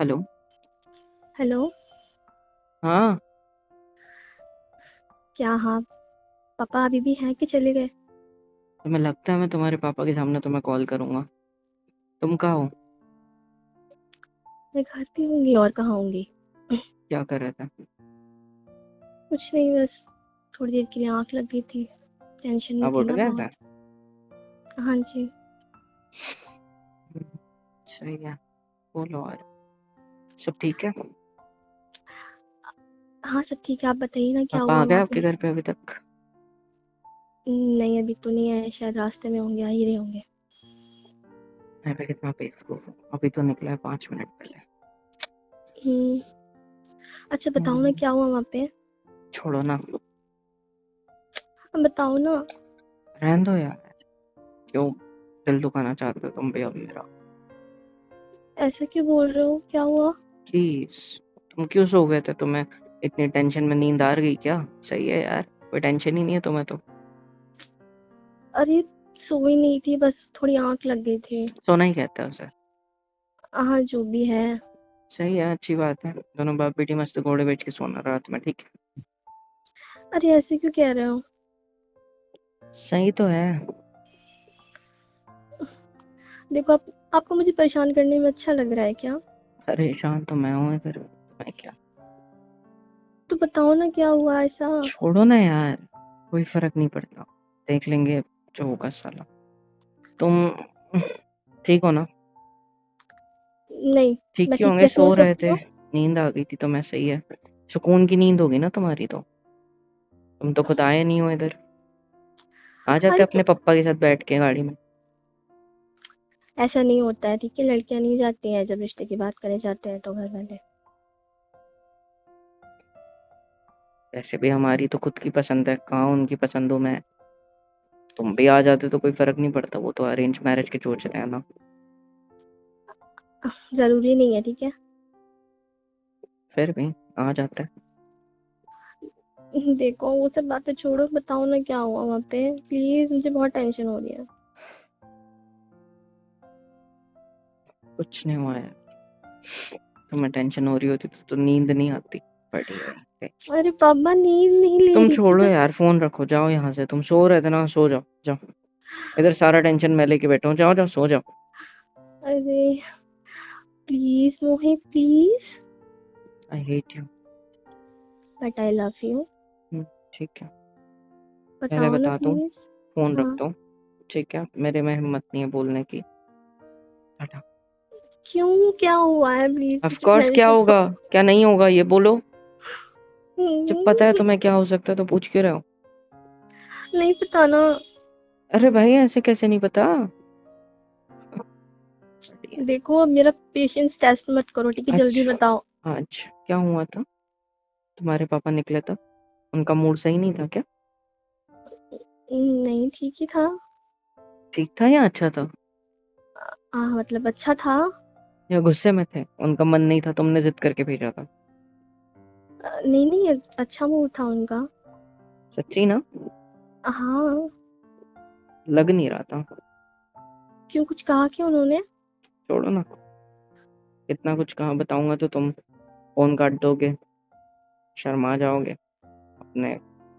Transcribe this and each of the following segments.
Hello. Hello. हाँ। क्या? हाँ। पापा अभी भी हैं कि चले गए? तुम्हें लगता है मैं तुम्हारे पापा के सामने तुम्हें कॉल करूंगा? तुम कहाँ हो? मैं घर पे होंगी और कहाँ होंगी। क्या कर रहे थे? कुछ नहीं, बस थोड़ी देर के लिए आँख लग गई थी। टेंशन में अब थी उठ ना गए थे? बहुत। हाँ जी। हम्म, सही है। बोलो और। सब ठीक है? हाँ, सब ठीक है। आप बताइए ना, क्या पापा हुआ आ गए वहाँ आपके पे? घर पे अभी तक? नहीं, अभी तो नहीं आए, शायद रास्ते में होंगे, आ ही रहे होंगे। मैं पे कितना बेवकूफ हूँ, अभी तो निकला है 5 मिनट पहले। हम्म। अच्छा बताओ ना, हम्म, क्या हुआ वहाँ पे? छोड़ो ना। बताओ ना। रहने दो यार। क्यों दिल दुखाना चाहते हो तुम भी अब मेरा? ऐसा क्यों बोल रहे हो? क्या हुआ? प्लीज। तुम क्यों सो गए थे? तुम्हें इतनी टेंशन में नींद आ गई क्या? सही है यार, कोई टेंशन ही नहीं है तुम्हें तो। अरे, सोई नहीं थी, बस थोड़ी आँख लग गई थी। सोना ही कहते हैं उसे। हाँ, जो भी है। सही है, अच्छी बात है। दोनों बाप बेटी मस्त घोड़े बेच के सोना रात में, ठीक है। अरे, ऐसे क्यों कह रहे हो? सही तो है। देखो, आपको मुझे परेशान करने में अच्छा लग रहा है क्या? परेशान तो मैं हूँ इधर, मैं क्या। तो बताओ ना, क्या हुआ ऐसा? छोड़ो ना यार, कोई फर्क नहीं पड़ता। देख लेंगे जो होगा साला। तुम ठीक हो ना? नहीं। ठीक मैं क्यों ठीक होंगे? कैसे हो सो रहे सकती थे, हूँ? नींद आ गई थी तो मैं। सही है, सुकून की नींद होगी ना तुम्हारी तो। तुम तो खुद आए नहीं हो इधर। आ जाते अरे अपने तो पप्पा के साथ बैठ के गाड़ी में। ऐसा नहीं होता है, ठीक है? लड़कियां नहीं जाती हैं, जब रिश्ते की बात करे जाते हैं तो घर वाले। वैसे भी हमारी तो खुद की पसंद है, कहाँ उनकी पसंदों में है। तुम भी आ जाते तो कोई फर्क नहीं पड़ता, वो तो अरेंज मैरिज के चोच रहे हैं ना। जरूरी नहीं है, ठीक है? फिर भी आ जाता है। देखो, वो सब बातें छोड़ो, बताओ ना क्या हुआ वहाँ पे, प्लीज, मुझे बहुत टेंशन हो रही है। कुछ नहीं हुआ है। तुम्हें टेंशन हो रही होती तो नींद नहीं आती। बढ़िया है। अरे पापा, नींद नहीं ले तुम रही थी छोड़ो बस। यार, फोन रखो, जाओ यहाँ से। तुम सो रहे थे ना, सो जाओ जाओ। इधर सारा टेंशन मैं लेके बैठा हूँ, जाओ जाओ सो जाओ। अरे please Mohit, please. I hate you. But I love you. ठीक है। पहले बताओ ना बता दूं, प्लीज। फोन हाँ। रखता हूँ। ठीक है, मेरे में हिम्मत नहीं है बोलने की। टाटा। क्यों? क्या हुआ है? प्लीज ऑफ मुझे कोर्स, क्या टेंशन हो। होगा? क्या नहीं होगा ये बोलो। जब पता है हम्म, तुम्हें क्या हो सकता है तो पूछ क्यों रहे हो? नहीं पता ना। अरे भाई, ऐसे कैसे नहीं पता? बढ़िया। देखो, अब मेरा पेशेंस टेस्ट मत करो, ठीक है? जल्दी अच्छा, बताओ। आज क्या हुआ था? तुम्हारे पापा निकले था, उनका मूड सही नहीं था क्या? नहीं, ठीक ही था। ठीक था या अच्छा था? हाँ, मतलब अच्छा था। या गुस्से में थे, उनका मन नहीं था, तुमने जिद करके भेजा था? नहीं नहीं, अच्छा मूड था उनका। सच्ची ना? हाँ। लग नहीं रहा था। क्यों, कुछ कहा क्या उन्होंने? छोड़ो ना। इतना कुछ कहाँ बताऊंगा तो तुम फोन काट दोगे, शर्मा जाओगे। अपने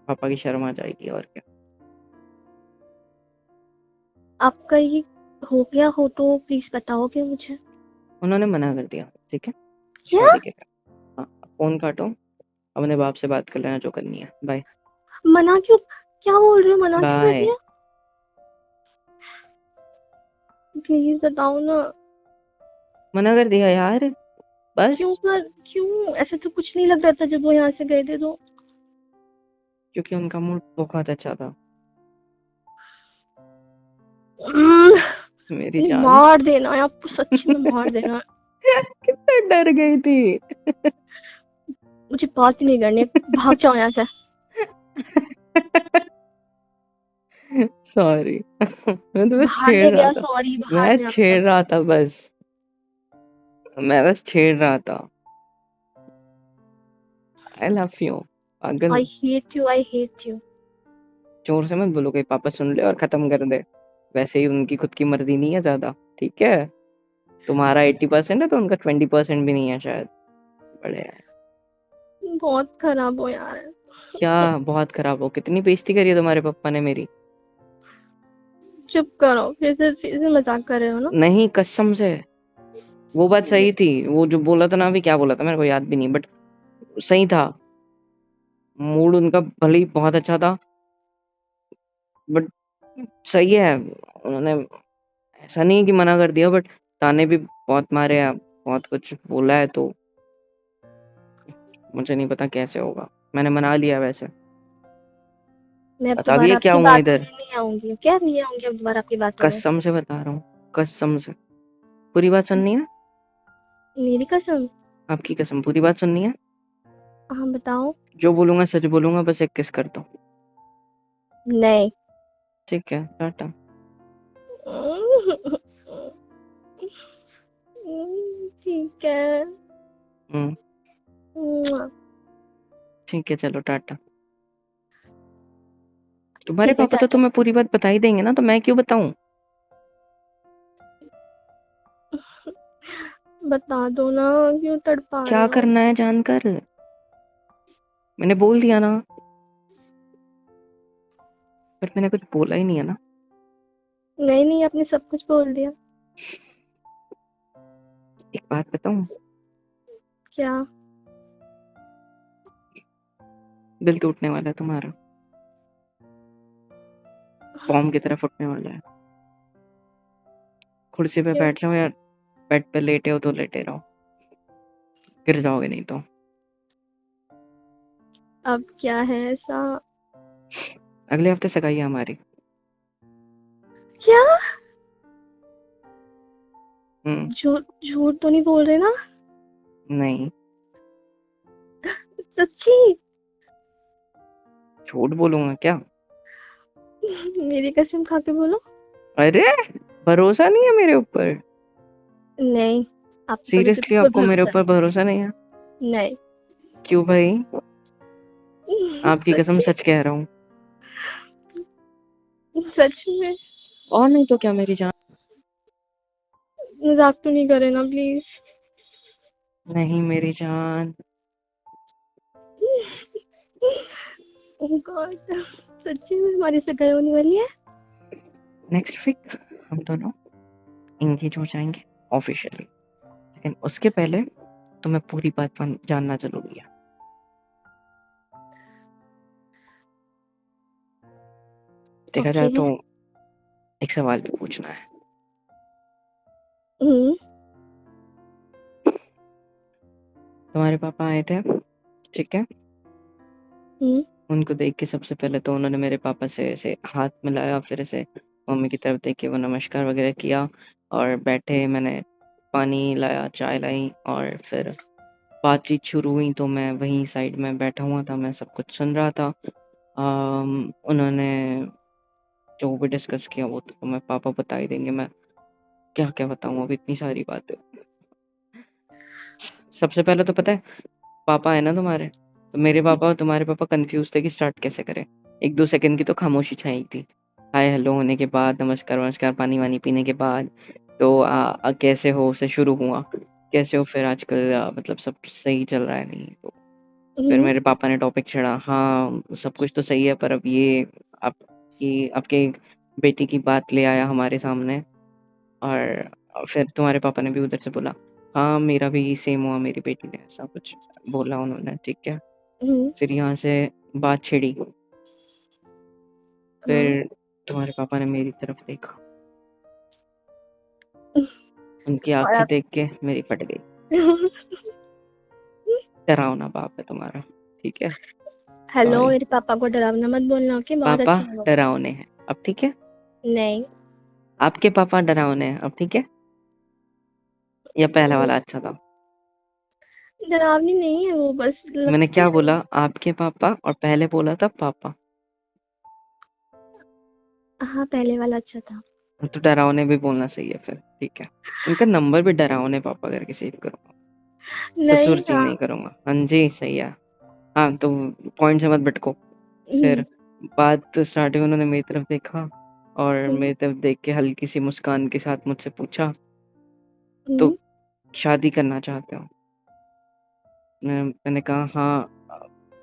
पापा की शर्म आ जाएगी और क्या। आपका ये हो गया हो तो प्लीज बताओगे मुझे? उन्होंने मना कर दिया, ठीक है। क्या? शादी के लिए। हाँ, फोन काटो। अपने बाप से बात कर लेना जो करनी है। बाय। मना क्यों? क्या बोल रहे हो? मना क्यों कर बाय। दिया? प्लीज बताओ ना। मना कर दिया यार, बस। क्यों? ऐसा तो कुछ नहीं लग रहा था जब वो यहाँ से गए थे तो। क्योंकि उनका मूड बहुत अच्छा था। उम्म, मेरी मुझे जान। मार देना है, आपको सच्ची में मार देना है। कितना डर गई थी। मुझे बात ही नहीं करनी, भाग जाओ यहाँ से। सॉरी। मैं तो बस बाहर छेड़ में रहा गया था। सॉरी, बाहर मैं में अब छेड़ तक। रहा था बस। मैं बस छेड़ रहा था। आई लव यू पागल। आई hate you, I hate you. जोर से मत बोलो, कहीं पापा सुन ले और खत्म कर दे। वैसे ही उनकी खुद की मर्जी नहीं है ज्यादा, ठीक है। तुम्हारा 80% है तो उनका 20% भी नहीं है शायद। बड़े यार। बहुत खराब हो यार। क्या बहुत खराब हो? कितनी बेइज्जती करी है तुम्हारे पापा ने मेरी। चुप करो, फिर से मजाक कर रहे हो ना। नहीं कसम से, वो बात सही थी। वो जो बोला था ना, अभी क्या बोला था मेरे को याद भी नहीं, बट सही था। मूड उनका भले ही बहुत अच्छा था, बट सही है। उन्होंने ऐसा नहीं है कि मना कर दिया, बट ताने भी बहुत मारे हैं, बहुत कुछ बोला है, तो मुझे नहीं पता कैसे होगा। मैंने मना लिया वैसे। मैं अब बता भी दोबारा है क्या आपकी हुआ बातों इधर। में नहीं आऊंगी। क्या नहीं आऊंगी अब दोबारा आपकी बातों में? कसम से बता रहा हूँ, कसम से। पूरी बात सुननी है? मेरी कसम। आपकी कसम, पूरी बात सुननी है? हाँ बताओ। जो बोलूंगा सच बोलूंगा, बस एक किस कर दो। नहीं। ठीक है, टाटा। ठीक है। हम्म, ठीक है, चलो टाटा। तुम्हारे ठीक है पापा तो टाटा। तुम्हें पूरी बात बता ही देंगे ना, तो मैं क्यों बताऊं? बता दो ना, क्यों तड़पा रहे क्या हो? करना है जानकर? मैंने बोल दिया ना, पर मैंने कुछ बोला ही नहीं है ना। नहीं नहीं, आपने सब कुछ बोल दिया। एक बात बताऊं? क्या? दिल टूटने वाला है तुम्हारा, बॉम्ब की तरह फटने वाला है। कुर्सी पे क्यों? बैठ जाओ या बेड पे लेटे हो तो लेटे रहो, गिर जाओगे नहीं तो। अब क्या है ऐसा? अगले हफ्ते सगाई है हमारी। क्या? हम्म। झूठ झूठ तो नहीं बोल रहे ना? नहीं, सच्ची? झूठ बोलूंगा क्या? मेरी कसम खा के बोलो। अरे, भरोसा नहीं है मेरे ऊपर? नहीं, आप पर मुझे सीरियसली बिल्कुल आपको मेरे भरोसा ऊपर भरोसा नहीं है? नहीं। क्यों भाई? आपकी कसम सच्ची? सच कह रहा हूँ। सच में? और नहीं तो क्या मेरी जान। मजाक तो नहीं करे ना प्लीज? नहीं मेरी जान। ओह गॉड, सच्ची में हमारी सगाई होने वाली है? नेक्स्ट वीक हम दोनों एंगेज हो जाएंगे ऑफिशियली, लेकिन उसके पहले तुम्हें पूरी बात जानना जरूरी है। देखा ओके। जाए तो एक सवाल भी पूछना है। हम्म। तुम्हारे पापा आए थे, ठीक है? हम्म। उनको देख के सबसे पहले तो उन्होंने मेरे पापा से ऐसे हाथ मिलाया, फिर ऐसे मम्मी की तरफ देख के वो नमस्कार वगैरह किया, और बैठे। मैंने पानी लाया, चाय लाई, और फिर बातचीत शुरू हुई। तो मैं वहीं साइड में बैठा हुआ था, मैं सब कुछ सुन रहा था। उन्होंने जो भी डिस्कस किया वो तो मैं पापा बता ही देंगे। मैं क्या क्या बताऊं, अब इतनी सारी बातें। सबसे पहले तो पता है, पापा है ना तुम्हारे, तो मेरे पापा और तुम्हारे पापा कंफ्यूज थे कि स्टार्ट कैसे करें। 1-2 सेकंड की तो खामोशी छाई थी। हाय हेलो होने के बाद, नमस्कार वमस्कार पानी वानी पीने के बाद, तो कैसे हो से शुरू हुआ। कैसे हो फिर आजकल, मतलब सब सही चल रहा है नहीं तो। फिर हम्म। मेरे पापा ने टॉपिक छेड़ा, हाँ सब कुछ तो सही है, पर अब ये आपकी आपके बेटी की बात ले आया हमारे सामने। और फिर तुम्हारे पापा ने भी उधर से बोला, हाँ मेरा भी सेम हुआ, मेरी बेटी ने ऐसा कुछ बोला उन्होंने, ठीक है? हम्म। फिर यहाँ से बात छिड़ी। हाँ। फिर तुम्हारे पापा ने मेरी तरफ देखा, उनकी और आंखें आप? देख के मेरी फट गई। डरावना बाप है तुम्हारा, ठीक है? Hello, sorry. मेरे पापा को डरावना मत बोलना, ओके? बहुत पापा अच्छे लोग हैं। डरावने हैं अब, ठीक है? नहीं। आपके पापा डरावने हैं अब, ठीक है? या पहला वाला अच्छा था? डरावनी नहीं है वो, बस मैंने लगते क्या हैं। बोला? आपके पापा, और पहले बोला था पापा। हाँ, पहले वाला अच्छा था। तो डरावने भी बोलना सही है फिर, ठीक है? इनका नंबर भी डरावने पापा करके सेव करूंगा, ससुर नहीं। जी हाँ। नहीं करूंगा। हाँ जी सही है। हाँ तो पॉइंट से मत भटको। हम्म। फिर बात स्टार्ट हुई, उन्होंने मेरी तरफ देखा, और हम्म। मेरी तरफ देख के हल्की सी मुस्कान के साथ मुझसे पूछा, तो हुँ, शादी करना चाहते हो? मैंने कहा हाँ।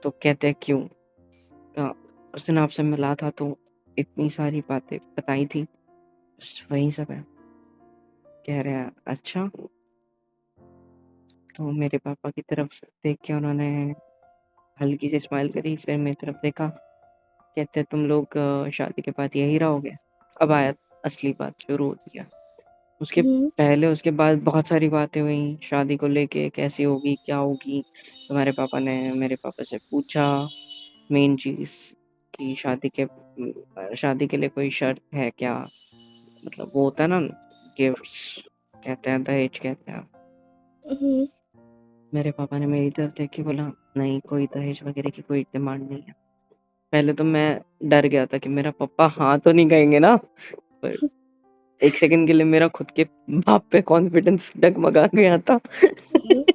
तो कहते हैं क्यों? कहा उस दिन आपसे मिला था तो इतनी सारी बातें बताई थी, बस वही सब है। कह रहे हैं अच्छा। तो मेरे पापा की तरफ देख के उन्होंने हल्की सी स्माइल करी, फिर मेरी तरफ देखा। कहते तुम लोग शादी के बाद यही रहोगे? अब आया असली बात शुरू होती है। उसके हुँ, पहले उसके बाद बहुत सारी बातें हुई शादी को लेके, कैसी होगी क्या होगी। तुम्हारे पापा ने मेरे पापा से पूछा मेन चीज कि शादी के लिए कोई शर्त है क्या, मतलब वो होता है ना, गिफ्ट्स कहते हैं, दहेज कहते हैं। हुँ, मेरे पापा ने मेरी तरफ देख के बोला नहीं, कोई दहेज वगैरह की कोई डिमांड नहीं है। पहले तो मैं डर गया था कि मेरा पापा हाँ तो नहीं कहेंगे ना, पर एक सेकंड के लिए मेरा खुद के बाप पे कॉन्फिडेंस डगमगा गया था।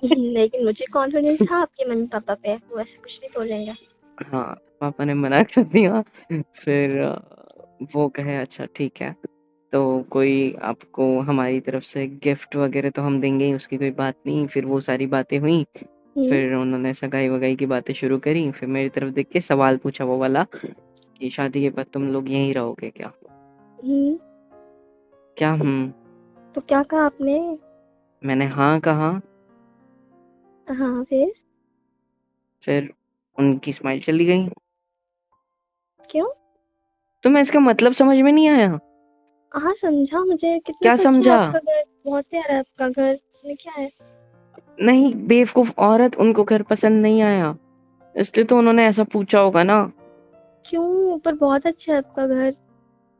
लेकिन मुझे कॉन्फिडेंस था आपके मम्मी-पापा पे, वो ऐसे कुछ नहीं बोलेंगे। हाँ, पापा ने मना कर दिया। फिर वो कहे अच्छा ठीक है, तो कोई आपको हमारी तरफ से गिफ्ट वगैरह तो हम देंगे ही, उसकी कोई बात नहीं। फिर वो सारी बातें हुई। हुँ, फिर उन्होंने सगाई-वगाई की बातें शुरू करी। फिर मेरी तरफ देख के सवाल पूछा वो वाला कि शादी के बाद तुम लोग यहीं रहोगे क्या? हुँ, क्या तो क्या कहा आपने? मैंने हाँ कहा। हाँ, फिर? फिर उनकी स्माइल चली गई। क्यों? तुम्हें इसका मतलब समझ में नहीं आया? हाँ, समझा मुझे, कितना क्या तो अच्छा है समझा? आपका घर, बहुत प्यारा है आपका घर, इसमें क्या है? नहीं, बेवकूफ औरत, उनको घर पसंद नहीं आया, इसलिए तो उन्होंने ऐसा पूछा होगा ना। क्यों? पर बहुत अच्छा है आपका घर।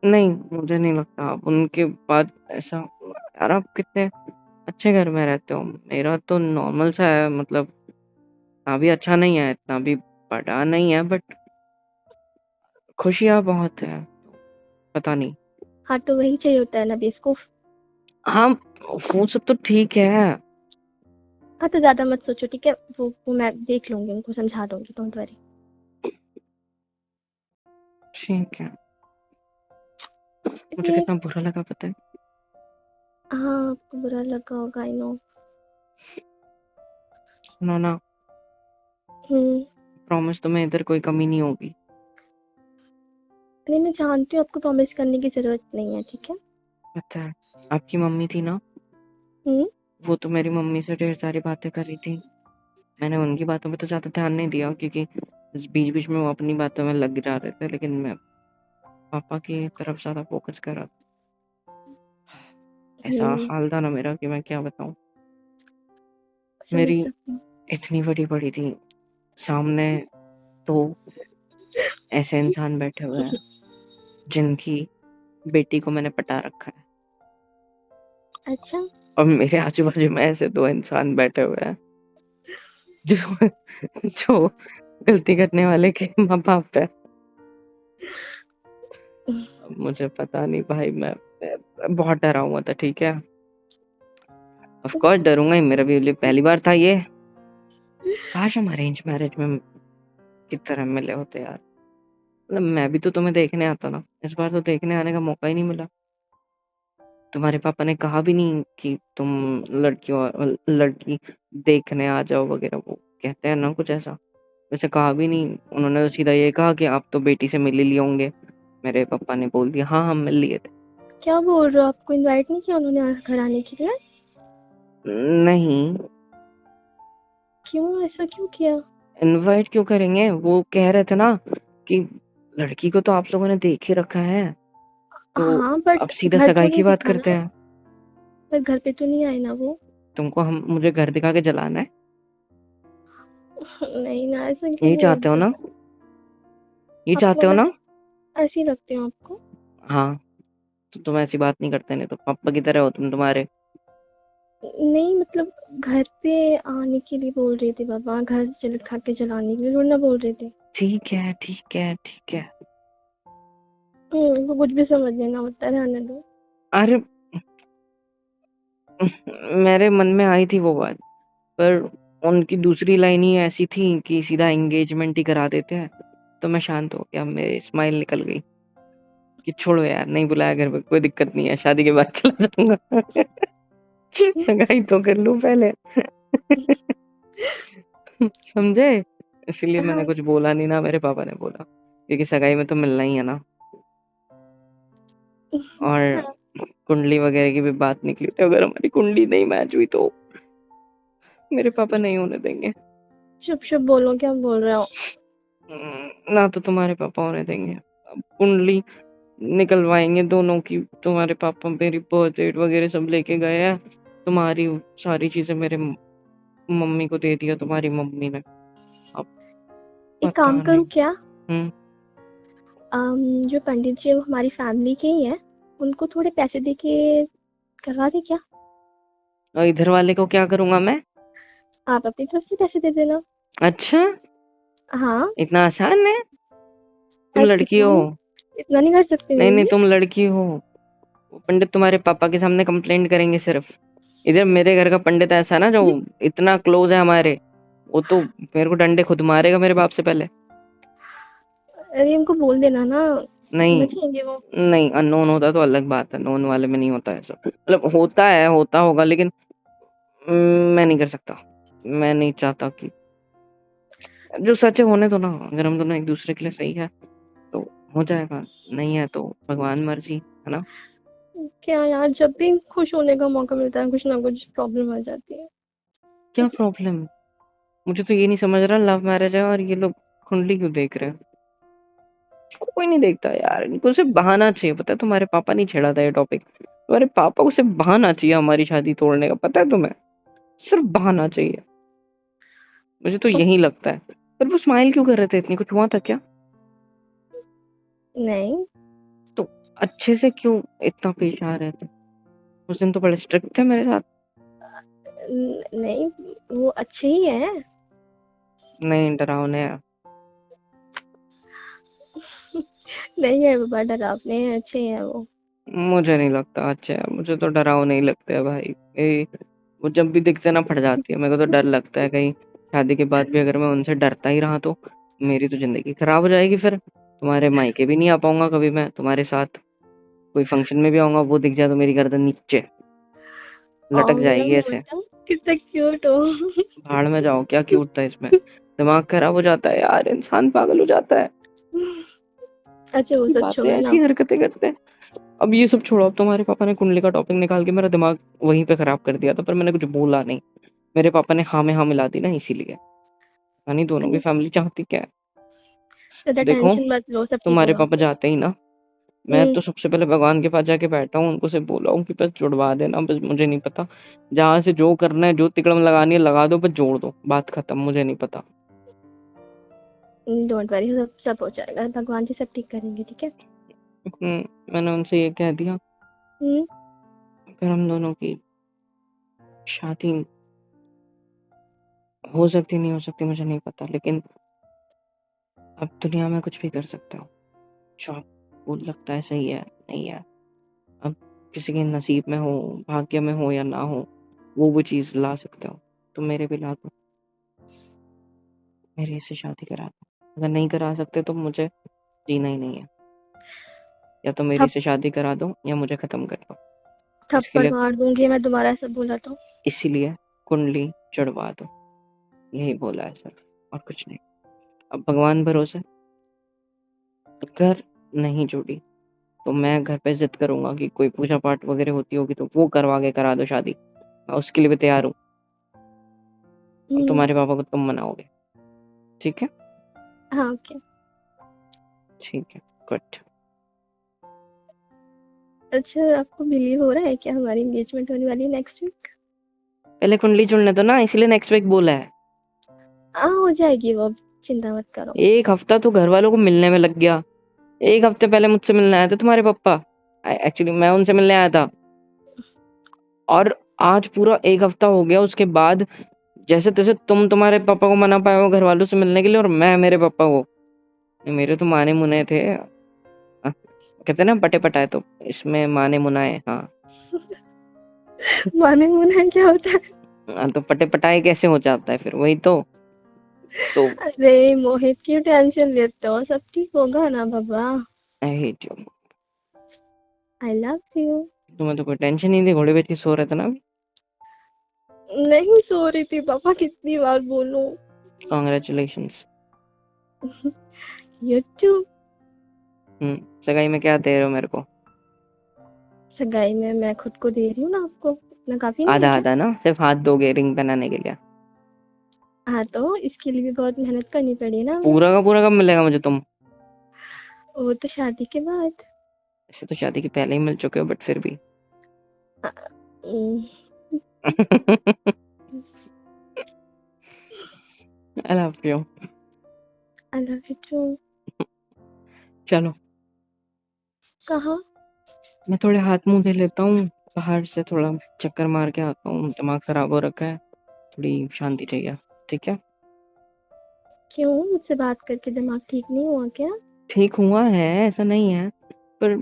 नहीं, मुझे नहीं लगता। आप उनके बाद ऐसा, यार आप कितने अच्छे घर में रहते हो। मेरा तो नॉर्मल सा है, मतलब इतना भी अच्छा नहीं है, इतना भी बड़ा नहीं है, बट खुशियाँ बहुत है। पता नहीं। हाँ, तो वही चाहिए होता है ना बेवकूफ़। हाँ, वो सब तो ठीक है। हाँ, तो ज़्यादा मत सोचो, ठीक है? वो मैं देख लूँगी, उनको समझा दूँगी, डोंट वरी। ठीक है। मुझे इतनी कितना बुरा लगा पता है। हाँ, आपको बुरा लगा होगा, आई नो। सुनो ना, हुँ, प्रॉमिस तुम्हें इधर कोई कमी नहीं होगी। नहीं मैं जानती हूँ आपको प्रॉमिस करने की ज़रूरत नहीं है, ठीक है? पता है, आपकी मम्मी थी ना, हुँ, वो तो मेरी मम्मी से ढेर सारी बातें कर रही थी। मैंने उनकी बातों पे तो ज़्यादा ध्यान नहीं दिया, क्योंकि बीच-बीच में वो अपनी बातों में लग जा रहे थे, लेकिन मैं पापा की तरफ ज़्यादा फ़ोकस कर रहा था। ऐसा हुँ, हाल था ना मेरा कि मैं क्या बताऊँ। समझ मेरी सकती हूँ। इतनी बड़ी-बड़ी थी, सामने 2 ऐसे इंसान बैठे हुए हैं, जिनकी बेटी को मैंने पटा रखा है, अच्छा, और मेरे आजू-बाजू में ऐसे 2 इंसान बैठे हुए हैं, जो जो गलती करने वाले के माँ-बाप हैं। मुझे पता नहीं भाई, मैं बहुत डरा हुआ था, ठीक है? ऑफ कोर्स डरूँगा ही, मेरा भी लिए पहली बार था ये। काश हम अरेंज मैरिज में की तरह मिले होते यार। मतलब मैं भी तो तुम्हें देखने आता ना, इस बार तो देखने आने का मौका ही नहीं मिला। तुम्हारे पापा ने कहा भी नहीं कि तुम लड़की देखने आ जाओ वगैरह, वो कहते हैं ना कुछ ऐसा, वैसे कहा भी नहीं। उन्होंने तो सीधा ये कहा कि आप तो बेटी से मिल ही लिए होंगे। मेरे पापा ने बोल दिया हाँ, हम मिल लिए थे। क्या बोल रहे हो? आपको इनवाइट नहीं किया उन्होंने घर आने के लिए? नहीं, क्यों? ऐसा क्यों किया? इनवाइट क्यों करेंगे? वो कह रहे थे ना कि लड़की को तो आप लोगों ने देख ही रखा है, तो हाँ, अब बट सीधा घर तो सगाई नहीं की बात दिखा करते ना, हैं। पर घर पे तो नहीं आए ना वो। तुमको हम मुझे घर दिखा के जलाना है? नहीं ना, ऐसा क्यों यही बोल चाहते हो रहे ना? हो? ये आप चाहते हो मतलब ना? ऐसे ही लगते हो आपको? हाँ, तो तुम ऐसी बात नहीं करते, नहीं तो पापा की तरह हो तुम, तुम्हारे। नहीं मतलब घर पे आने के लिए बोल रहे थे पापा, घर से खा के जलाने के लिए थोड़ी ना बोल रहे थे। ठीक है, ठीक है, ठीक है। वो कुछ भी समझ लेना होता है, रहने दो। अरे मेरे मन में आई थी वो बात, पर उनकी दूसरी लाइन ही ऐसी थी कि सीधा एंगेजमेंट ही करा देते हैं। तो मैं शांत हो गया, मेरी स्माइल निकल गई कि छोड़ो यार, नहीं बुलाया घर पे, कोई दिक्कत नहीं है, शादी के बाद चला जाऊंगा। सगाई तो कर लूं पहले। समझे? इसलिए मैंने हाँ। कुछ बोला नहीं, ना मेरे पापा ने बोला, क्योंकि सगाई में तो मिलना ही है ना। और हाँ, कुंडली वगैरह की भी बात निकली थी, अगर हमारी कुंडली नहीं मैच हुई तो मेरे पापा नहीं होने देंगे। चुप चुप बोलो, क्या बोल रहे हो? ना तो तुम्हारे पापा होने देंगे। अब कुंडली निकलवाएंगे दोनों की, तुम्हारे पापा मेरी बर्थ डेट वगैरह सब लेके गए हैं, तुम्हारी सारी चीजें मेरे मम्मी को दे दिया तुम्हारी मम्मी ने। अब एक पता काम करूं नहीं। क्या? हम्म। जो पंडित जी है वो हमारी फैमिली के ही है, उनको थोड़े पैसे दे के करवा दे क्या? और इधर वाले को क्या करूंगा मैं? आप अपनी तरफ से पैसे दे देना। अच्छा, हाँ। इतना आसान है? तुम लड़की हो। क्यों? इतना नहीं कर सकते नहीं मेरे नहीं, लिए? तुम लड़की हो। वो पंडित तुम्हारे पापा के सामने कंप्लेंट करेंगे सिर्फ। इधर मेरे घर का पंडित ऐसा है ना, जो इतना क्लोज है हमारे, वो तो मेरे को डंडे खुद मारेगा मेरे बाप से पहले। अरे उनको बोल देना ना, नहीं, समझ जाएंगे वो। नहीं, अननोन होता तो अलग बात है, नोन वाले में नहीं होता ऐसा, मतलब होता है, होता होगा, लेकिन मैं नहीं कर सकता। मैं नहीं चाहता कि जो सच है होने दो ना। अगर हम दोनों एक दूसरे के लिए सही है तो हो जाएगा, नहीं है तो भगवान मर्जी, है ना। क्या यार, जब भी खुश होने का मौका मिलता है कुछ ना कुछ प्रॉब्लम आ जाती है। क्या प्रॉब्लम? मुझे तो ये नहीं समझ रहा, लव मैरिज है और ये लोग कुंडली क्यों देख रहे हैं? कोई नहीं देखता यार, इनको सिर्फ बहाना चाहिए, पता है, तुम्हारे पापा नहीं छेड़ा था ये टॉपिक, तुम्हारे पापा को सिर्फ बहाना चाहिए हमारी शादी तोड़ने का, पता है तुम्हें? सिर्फ बहाना चाहिए। मुझे तो तो यही लगता है। पर वो स्माइल क्यों कर रहे थे, इतनी कुछ हुआ था क्या? नहीं। तो अच्छे से क्यों इतना पेश आ रहे थे? उस दिन तो बड़े स्ट्रिक्ट थे मेरे साथ। नहीं, वो अच्छे ही है। नहीं, डरावने हैं। नहीं है बाबा, डरावने हैं, अच्छे हैं वो। मुझे नहीं लगता अच्छे हैं, मुझे तो डरावने ही लगते हैं भाई। वो जब भी दिखते ना फट जाती है, मेरे को तो डर लगता है कहीं शादी के बाद भी अगर मैं उनसे डरता ही रहा तो मेरी तो जिंदगी खराब हो जाएगी। फिर तुम्हारे मायके भी नहीं आ पाऊंगा कभी मैं तुम्हारे साथ, कोई फंक्शन में भी आऊंगा वो दिख जाए तो मेरी गर्दन नीचे लटक और मेरा जाएगी ऐसे। मोटा, कितना क्यूट हो। भाड़ में जाओ, क्या क्यूट था इसमें? दिमाग खराब हो जाता है यार, इंसान पागल हो जाता है। अच्छा वो ऐसी सच बातें, होगा ऐसी ना। हरकतें करते हैं। अब ये सब छोड़ो, अब तुम्हारे पापा ने कुंडली का टॉपिक निकाल के मेरा दिमाग वहीं पे खराब कर दिया था, पर मैंने कुछ बोला नहीं। मेरे पापा ने हाँ में हाँ मिला दी ना, इसीलिए। यानी दोनों की फैमिली चाहती क्या है? ज्यादा देखो, टेंशन मत लो, सब ठीक तुम्हारे होगा। पापा जाते ही ना, मैं हम्म। तो सबसे पहले भगवान के पास जाके बैठा हूँ, उनको से बोला हूँ कि बस जुड़वा देना, बस मुझे नहीं पता, जहाँ से जो करना है, जो तिकड़म लगानी है लगा दो, बस जोड़ दो, बात खत्म, मुझे नहीं पता। डोंट वरी, सब सब हो जाएगा, भगवान जी सब ठीक करेंगे, ठीक है। मैंने उनसे ये कह दिया, हम्म। फिर हम दोनों की शादी हो सकती नहीं हो सकती मुझे नहीं पता, लेकिन अब दुनिया में कुछ भी कर सकते हो, जो आपको लगता है सही है, नहीं है। अब किसी के नसीब में हो, भाग्य में हो या ना हो, वो चीज ला सकते हो, तो मेरे भी ला दो, मेरी इससे शादी करा दो। अगर नहीं करा सकते तो मुझे जीना ही नहीं है, या तो मेरी थप से शादी करा दो या मुझे खत्म कर दो। इसके थप्पड़ लिए, मार दूंगी मैं तुम्हारा ऐसा बोला तो। इसीलिए कुंडली चढ़वा दो, यही बोला है सर, और कुछ नहीं। अब भगवान भरोसे, अगर नहीं जुड़ी तो मैं घर पे जिद करूंगा कि कोई पूजा पाठ वगैरह होती होगी तो वो करवा के करा दो शादी, मैं उसके लिए भी तैयार हूँ। अब हम्म। तुम्हारे पापा को तुम मनाओगे, ठीक है? हाँ ओके। ठीक है, गुड। अच्छा, आपको बिलीव हो रहा है क्या हमारी एंगेजमेंट होने वाली है नेक्स्ट वीक? पहले कुंडली चुनने दो ना, इसलिए नेक्स्ट वीक बोला है। हाँ हो जाएगी वो, चिंता मत करो। एक हफ्ता तो घर वालों को मिलने में लग गया। एक हफ्ते पहले मुझसे मिलने आए थे तुम्हारे पापा, एक्चुअली मैं उनसे मिलने आया था, और आज पूरा एक हफ्ता हो गया उसके बाद जैसे तैसे तुम तुम्हारे पापा को मना पाए हो घर वालों से मिलने के लिए, और मैं मेरे पापा को। मेरे तो माने मुने थे, कहते ना पटे पटाए, तो इसमें माने मुनाए, हाँ। माने मुने क्या होता है? हाँ, तो पटे पटाए कैसे हो जाता है फिर, वही तो अरे मोहित, क्यों टेंशन लेते हो, सब ठीक होगा ना बाबा। I hate you. I love you. तुम्हें तो कोई टेंशन नहीं थी, घोड़े बेच के सो रहे थे ना अभी। नहीं सो रही थी पापा, कितनी बार बोलूं। कॉन्ग्रेचुलेशंस। You too. सगाई में क्या दे रहे हो मेरे को? सगाई में मैं खुद को दे रही हूँ ना आपको, इतना काफी नहीं है आधा क्या? आधा ना, सिर्फ हाथ दोगे रिंग पहनाने के लिए? हाँ तो इसके लिए भी बहुत मेहनत करनी पड़ी ना हमें। पूरा का पूरा कब मिलेगा मुझे तुम? वो तो शादी के बाद। ऐसे तो शादी के पहले ही मिल चुके हो, बट फिर भी। I love you. I love you too. चलो, कहाँ? मैं थोड़े हाथ मुंह धो लेता हूँ, बाहर से थोड़ा चक्कर मार के आता हूँ, दिमाग खराब हो रखा है, थोड़ी शांति चाहिए। ठीक है? क्यों, मुझसे बात करके दिमाग ठीक नहीं हुआ क्या? ठीक हुआ है, ऐसा नहीं है, पर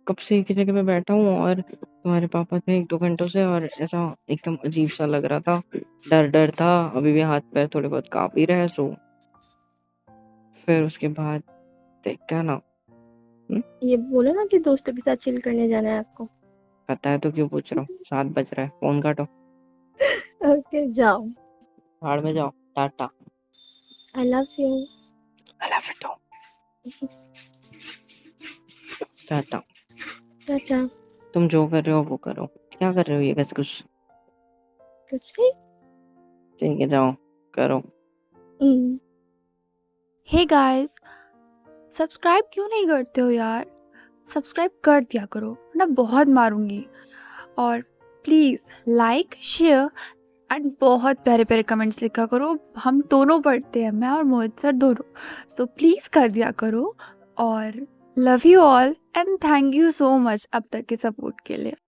कब से एक ही जगह पे बैठा हूँ और तुम्हारे पापा थे 1-2 घंटों से, और ऐसा एकदम अजीब सा लग रहा था, डर डर था, अभी भी हाथ पैर थोड़े बहुत कांप ही रहे हैं, सो फिर उसके बाद देखते हैं ना। ये बोलो ना कि दोस्तों के साथ चिल करने जाना है आपको। पता है तो क्यों पूछ रहा हूँ? 7 बज रहा है, फोन काटो। ओके जाओ। भाड़ में जाओ, ta-ta. I love you. I love you too. Ta-ta. Ta-ta. तुम जो कर रहे हो वो करो। क्या कर रहे हो ये घस घुस? कुछ नहीं। ठीक है, जाओ करो। हे गाइस, सब्सक्राइब क्यों नहीं करते हो यार? सब्सक्राइब कर दिया करो वरना बहुत मारूंगी। और प्लीज़ लाइक शेयर एंड बहुत प्यारे प्यारे कमेंट्स लिखा करो। हम दोनों पढ़ते हैं, मैं और मोहित सर दोनों। सो प्लीज़ कर दिया करो। और love you all and thank you so much अब तक के सपोर्ट के लिए।